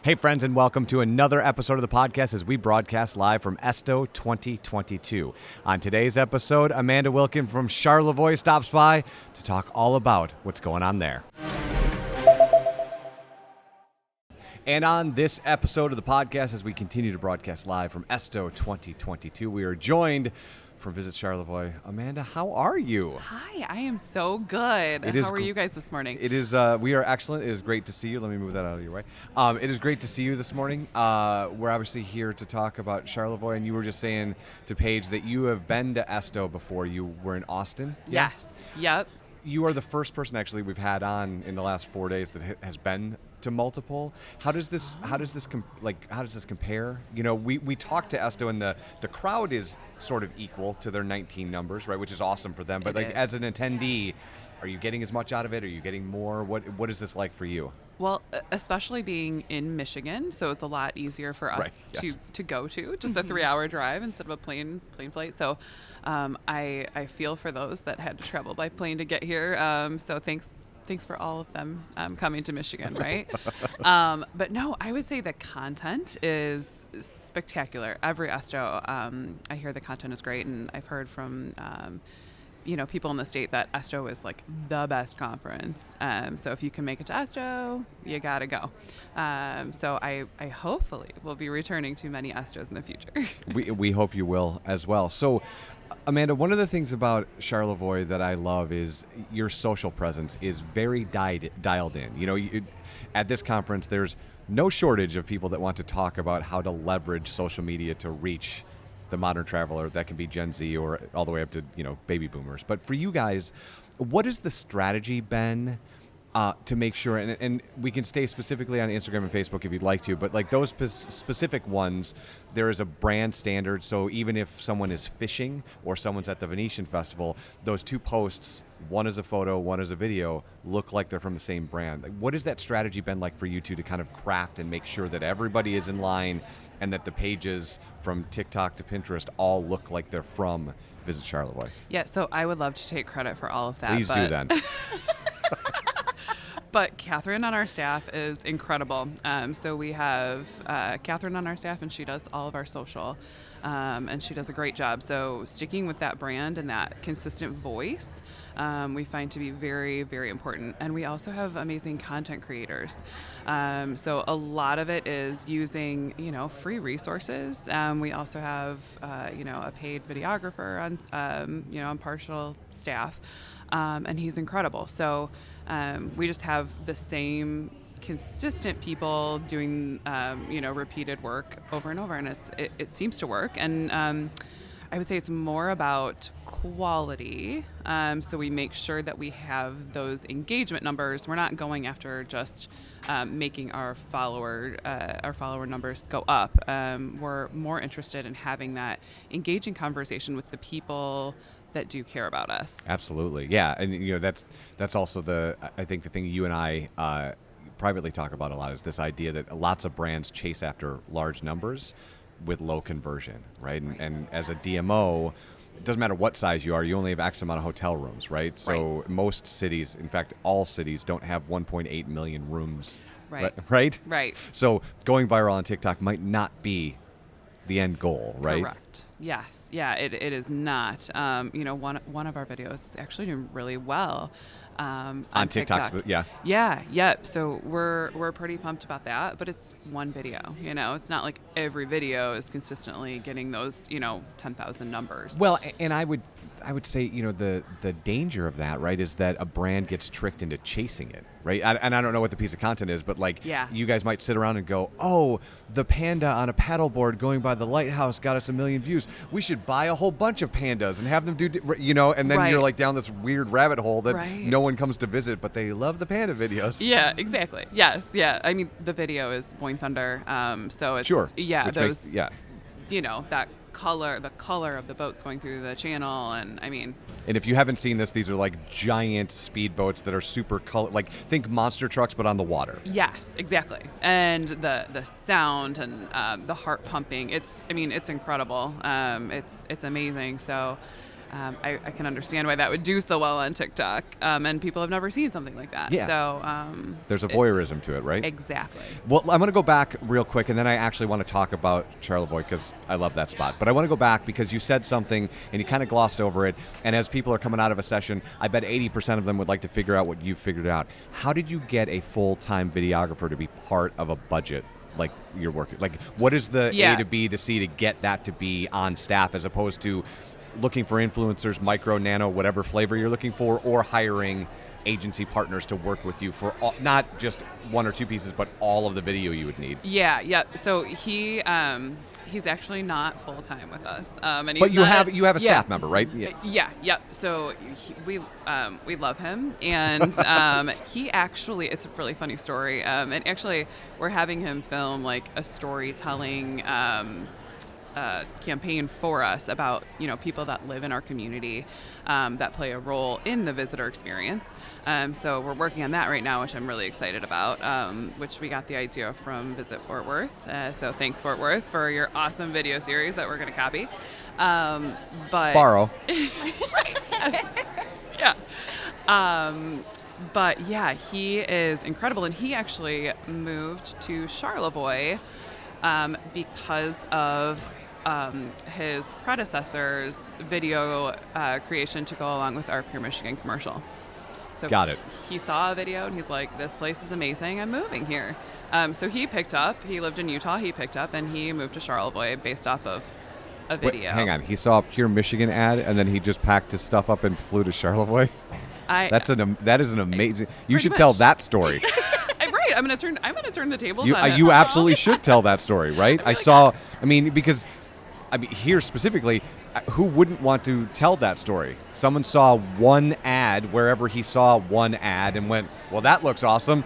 Hey, friends, and welcome to another episode of the podcast as we broadcast live from ESTO 2022. On today's episode, Amanda Wilkin from Charlevoix stops by to talk all about what's going on there. And on this episode of the podcast, as we continue to broadcast live from ESTO 2022, we are joined from Visit Charlevoix. Amanda, how are you? Hi, I am so good. How are you guys this morning? It is. We are excellent. It is great to see you. Let me move that out of your way. It is great to see you this morning. We're obviously here to talk about Charlevoix, and you were just saying to Paige that you have been to ESTO before. You were in Austin. Yeah? Yes. Yep. You are the first person actually we've had on in the last 4 days that has been to multiple. How does this compare? You know, we talked to ESTO and the crowd is sort of equal to their 19 numbers, right? Which is awesome for them. But as an attendee, are you getting as much out of it? Are you getting more? What is this like for you? Well, especially being in Michigan, so it's a lot easier for us to go to, just a 3-hour drive instead of a plane flight. So I feel for those that had to travel by plane to get here. So thanks for all of them coming to Michigan, right? But no, I would say the content is spectacular. Every ESTO, I hear the content is great, and I've heard from people in the state that ESTO is like the best conference. So if you can make it to ESTO, you gotta go. So I hopefully will be returning to many ESTOs in the future. We hope you will as well. So Amanda, one of the things about Charlevoix that I love is your social presence is very dialed in. You know, at this conference, there's no shortage of people that want to talk about how to leverage social media to reach the modern traveler. That can be Gen Z or all the way up to, baby boomers. But for you guys, what has the strategy been to make sure, and we can stay specifically on Instagram and Facebook if you'd like to, but like those specific ones, there is a brand standard. So even if someone is fishing or someone's at the Venetian Festival, those two posts, one is a photo, one is a video, look like they're from the same brand. Like, what has that strategy been like for you two to kind of craft and make sure that everybody is in line and that the pages from TikTok to Pinterest all look like they're from Visit Charlevoix? Yeah, so I would love to take credit for all of that. Please do then. But Catherine on our staff is incredible. So we have Catherine on our staff, and she does all of our social, and she does a great job. So sticking with that brand and that consistent voice, we find to be very, very important. And we also have amazing content creators. So a lot of it is using, free resources. We also have, a paid videographer on partial staff, and he's incredible. So we just have the same consistent people doing, repeated work over and over, and it seems to work. And I would say it's more about quality. So we make sure that we have those engagement numbers. We're not going after just making our follower numbers go up. We're more interested in having that engaging conversation with the people that do care about us. Absolutely. Yeah. And that's also I think the thing you and I privately talk about a lot is this idea that lots of brands chase after large numbers with low conversion, right? And as a DMO, it doesn't matter what size you are, you only have X amount of hotel rooms, right? So most cities, in fact, all cities don't have 1.8 million rooms, right? Right. So going viral on TikTok might not be the end goal, right? Correct. Yes. Yeah, it is not. One of our videos is actually doing really well on TikTok. Yeah. Yeah. So we're pretty pumped about that, but it's one video. It's not like every video is consistently getting those 10,000 numbers. Well, and I would say the danger of that, right, is that a brand gets tricked into chasing it, right? And I don't know what the piece of content is, but you guys might sit around and go, oh, the panda on a paddleboard going by the lighthouse got us 1 million views. We should buy a whole bunch of pandas and have them do, and then you're like down this weird rabbit hole that no one comes to visit, but they love the panda videos. Yeah, exactly. Yes, yeah. I mean, the video is Boing Thunder, so it's that the color of the boats going through the channel, and if you haven't seen this, these are like giant speedboats that are super like think monster trucks but on the water. Yes, exactly. And the sound and the heart pumping, it's incredible. It's amazing. So I can understand why that would do so well on TikTok, and people have never seen something like that. Yeah. So there's a voyeurism to it, right? Exactly. Well, I'm going to go back real quick, and then I actually want to talk about Charlevoix because I love that spot. But I want to go back because you said something, and you kind of glossed over it. And as people are coming out of a session, I bet 80% of them would like to figure out what you figured out. How did you get a full-time videographer to be part of a budget like you're working? Like, what is the A to B to C to get that to be on staff as opposed to looking for influencers, micro, nano, whatever flavor you're looking for, or hiring agency partners to work with you for all, not just one or two pieces, but all of the video you would need? Yeah. So he's actually not full time with us. And he's but you have a staff member, right? Yeah. So we love him, and he actually, it's a really funny story. And actually, we're having him film like a storytelling campaign for us about people that live in our community that play a role in the visitor experience. So we're working on that right now, which I'm really excited about, which we got the idea from Visit Fort Worth. So thanks, Fort Worth, for your awesome video series that we're going to copy. But borrow. Right. Yes. Yeah. But yeah, he is incredible, and he actually moved to Charlevoix because of his predecessor's video creation to go along with our Pure Michigan commercial. So Got it. He saw a video and he's like, this place is amazing, I'm moving here. So he lived in Utah, he picked up and he moved to Charlevoix based off of a video. Wait, hang on, he saw a Pure Michigan ad and then he just packed his stuff up and flew to Charlevoix? That is an amazing, you should tell that story. Right, I'm gonna turn the tables on it. You absolutely should tell that story, right? Because here specifically, who wouldn't want to tell that story? Someone saw one ad wherever he saw one ad and went, well, that looks awesome.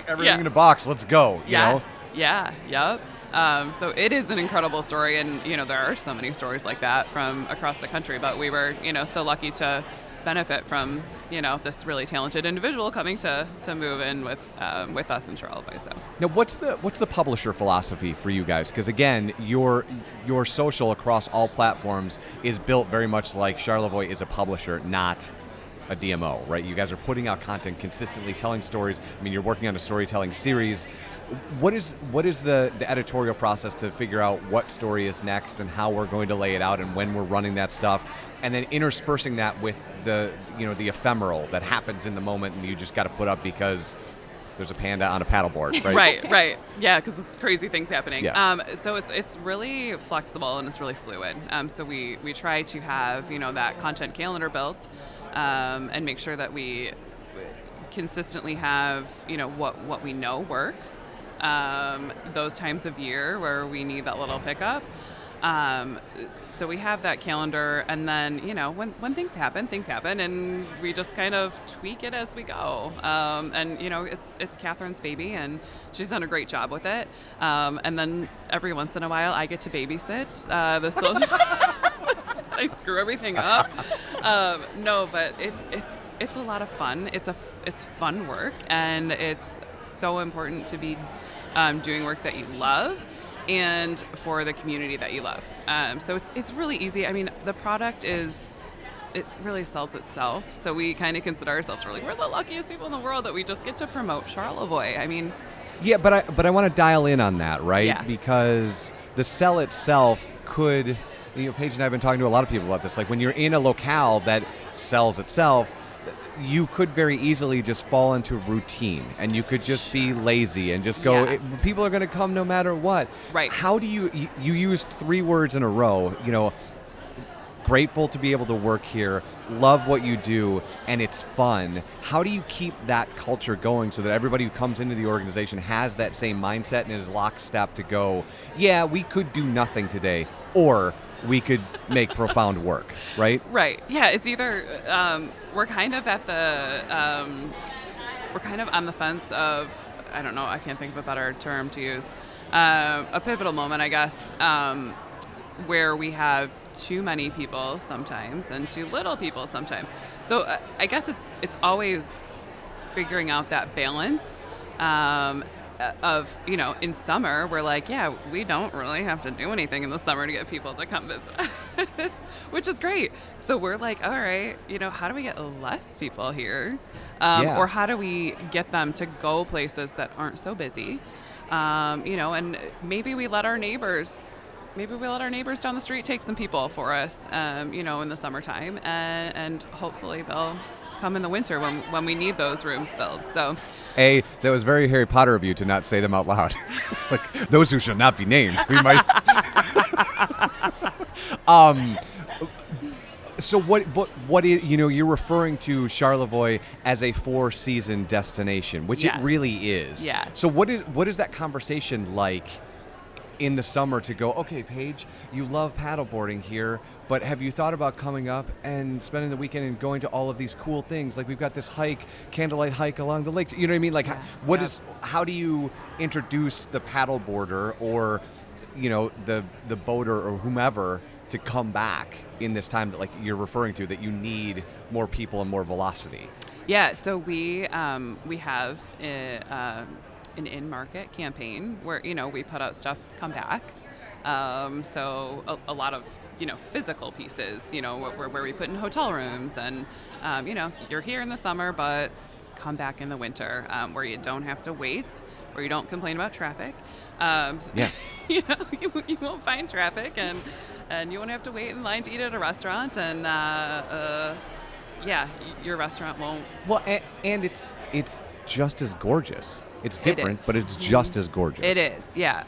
Everything in a box, let's go. Yes. Yeah. Yep. So it is an incredible story, and there are so many stories like that from across the country. But we were, so lucky to benefit from this really talented individual coming to move in with us in Charlevoix. So now, what's the publisher philosophy for you guys? Because again, your social across all platforms is built very much like Charlevoix is a publisher, not a DMO, right? You guys are putting out content consistently, telling stories. I mean, you're working on a storytelling series. What is the editorial process to figure out what story is next and how we're going to lay it out and when we're running that stuff, and then interspersing that with the ephemeral that happens in the moment and you just got to put up because there's a panda on a paddleboard, right? Right. Yeah, because it's crazy things happening. Yeah. So it's really flexible and it's really fluid. So we try to have that content calendar built, and make sure that we consistently have what we know works. Those times of year where we need that little pickup. So we have that calendar, and then when things happen, and we just kind of tweak it as we go. And it's Catherine's baby, and she's done a great job with it. And then every once in a while, I get to babysit the social. I screw everything up. No, but it's a lot of fun. It's fun work, and it's so important to be doing work that you love and for the community that you love. So it's really easy. I mean, the product it really sells itself. So we kind of consider ourselves we're the luckiest people in the world that we just get to promote Charlevoix. I mean, yeah, but I want to dial in on that, right? Yeah. Because the sell itself could, Paige and I have been talking to a lot of people about this. Like when you're in a locale that sells itself, you could very easily just fall into routine, and you could just be lazy and just go, Yes. people are going to come no matter what. Right. How do you used 3 words in a row, grateful to be able to work here, love what you do, and it's fun. How do you keep that culture going so that everybody who comes into the organization has that same mindset and is lockstep to go, yeah, we could do nothing today, or we could make profound work, right? Right. Yeah, it's either we're kind of at the we're kind of on the fence of, I don't know, I can't think of a better term to use, a pivotal moment, I guess, where we have too many people sometimes and too little people sometimes. So I guess it's always figuring out that balance. of, in summer, we're like, yeah, we don't really have to do anything in the summer to get people to come visit us, which is great. So we're like, all right, how do we get less people here? Or how do we get them to go places that aren't so busy? And maybe we let our neighbors down the street take some people for us, in the summertime, and hopefully they'll come in the winter when we need those rooms filled. So, that was very Harry Potter of you to not say them out loud. Like, those who shall not be named. We might. So what is, you're referring to Charlevoix as a 4-season destination, which Yes. it really is. Yeah. So what is that conversation like in the summer to go, okay, Paige, you love paddleboarding here, but have you thought about coming up and spending the weekend and going to all of these cool things? Like, we've got this candlelight hike along the lake. You know what I mean? Like, Yeah. how do you introduce the paddleboarder or, the boater or whomever to come back in this time that, like, you're referring to, that you need more people and more velocity? Yeah, so we have an in-market campaign where, we put out stuff, come back. So a lot of, physical pieces, where we put in hotel rooms and, you're here in the summer, but come back in the winter, where you don't have to wait, where you don't complain about traffic. You won't find traffic, and you won't have to wait in line to eat at a restaurant, and your restaurant won't. Well, and it's just as gorgeous. It's different, is. but it's just as gorgeous. It is, yeah.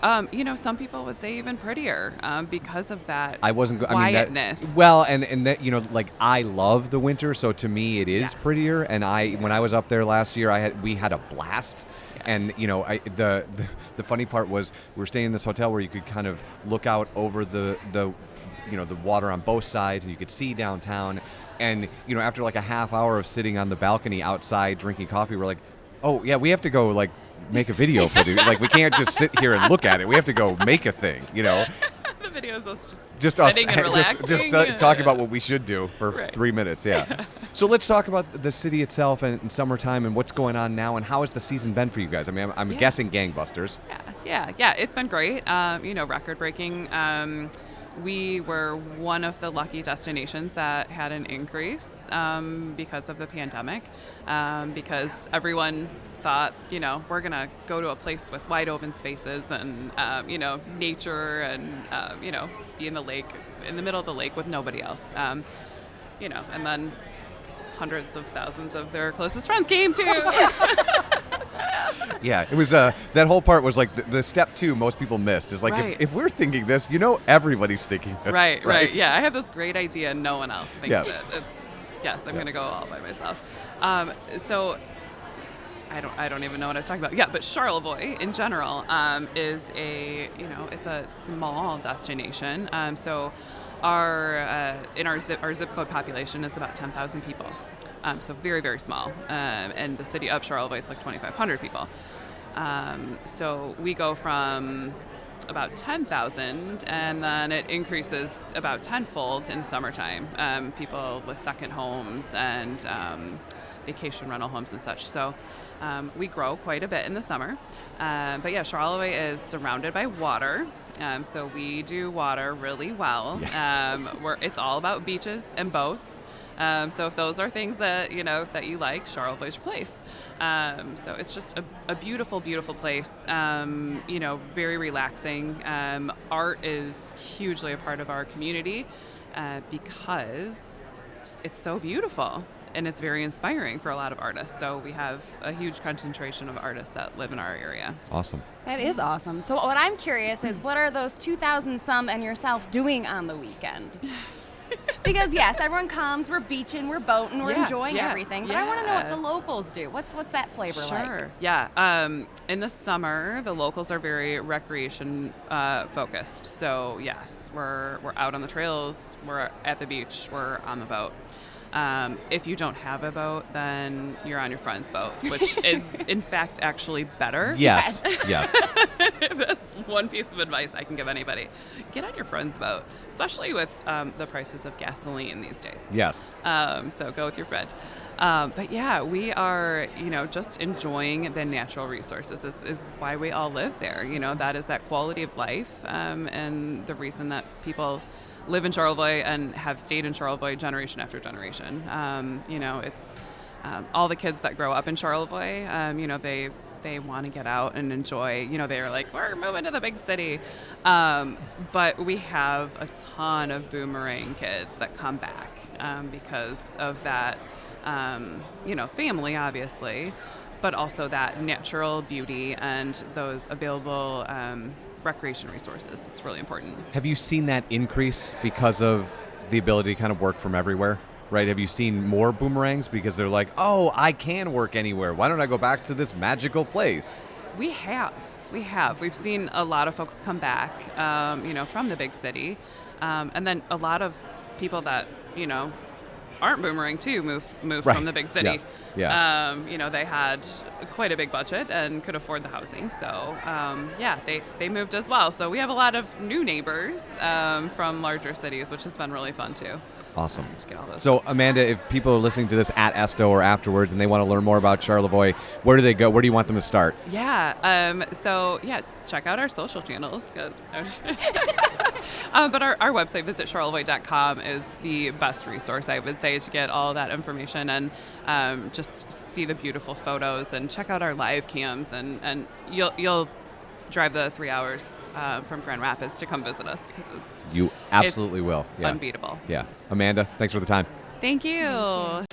Some people would say even prettier because of that quietness. And that, like, I love the winter, so to me it is Yes. prettier. And when I was up there last year, we had a blast. Yeah. And the funny part was we were staying in this hotel where you could kind of look out over the water on both sides, and you could see downtown. And after like a half hour of sitting on the balcony outside drinking coffee, we're like, oh yeah, we have to go like make a video for the like, we can't just sit here and look at it. We have to go make a thing. The video is us Just us sitting and relaxing. just talking about what we should do for 3 minutes. Yeah. So let's talk about the city itself and summertime and what's going on now, and how has the season been for you guys? I mean, I'm guessing gangbusters. Yeah. It's been great. Record breaking. We were one of the lucky destinations that had an increase because of the pandemic, because everyone thought, we're going to go to a place with wide open spaces and, nature and, be in the lake, in the middle of the lake with nobody else, and then hundreds of thousands of their closest friends came too. Yeah, it was that whole part was like the step 2 most people missed is like, Right. if we're thinking this, everybody's thinking this. Right. Yeah, I have this great idea and no one else thinks it. I'm going to go all by myself. So I don't even know what I was talking about. Yeah, but Charlevoix in general is it's a small destination. So our zip code population is about 10,000 people. So very, very small. And the city of Charlevoix is like 2,500 people. So we go from about 10,000, and then it increases about tenfold in the summertime. People with second homes and vacation rental homes and such. So we grow quite a bit in the summer. But yeah, Charlevoix is surrounded by water. So we do water really well. It's all about beaches and boats. So if those are things that that you like, Charlevoix is your place. So it's just a beautiful, beautiful place. Very relaxing. Art is hugely a part of our community because it's so beautiful and it's very inspiring for a lot of artists. So we have a huge concentration of artists that live in our area. Awesome. That is awesome. So what I'm curious is, what are those 2,000 some and yourself doing on the weekend? Because yes, everyone comes, we're beaching, we're boating, we're enjoying everything. But I want to know what the locals do. What's that flavor like? Sure. Yeah. In the summer, the locals are very recreation focused. So yes, we're out on the trails, we're at the beach, we're on the boat. If you don't have a boat, then you're on your friend's boat, which is in fact actually better. Yes. That's one piece of advice I can give anybody. Get on your friend's boat, especially with the prices of gasoline these days. Yes. So go with your friend. But yeah, we are, just enjoying the natural resources is why we all live there. That is that quality of life, and the reason that people live in Charlevoix and have stayed in Charlevoix generation after generation. It's all the kids that grow up in Charlevoix, they want to get out and enjoy, they're like, we're moving to the big city. But we have a ton of boomerang kids that come back because of that, family, obviously, but also that natural beauty and those available recreation resources. It's really important. Have you seen that increase because of the ability to kind of work from everywhere? Right? Have you seen more boomerangs because they're like, oh, I can work anywhere. Why don't I go back to this magical place? We have. We've seen a lot of folks come back, from the big city. And then a lot of people that, aren't boomerang too move Right. from the big city. Yeah. They had quite a big budget and could afford the housing. So, they moved as well. So we have a lot of new neighbors from larger cities, which has been really fun too. Awesome. To get all those So, Amanda, if people are listening to this at ESTO or afterwards and they want to learn more about Charlevoix, where do they go? Where do you want them to start? Yeah. Check out our social channels. But our website, visit charlevoix.com, is the best resource, I would say, to get all that information and just see the beautiful photos and check out our live cams. And you'll drive the 3 hours from Grand Rapids to come visit us because You absolutely will. Yeah. Unbeatable. Yeah. Amanda, thanks for the time. Thank you.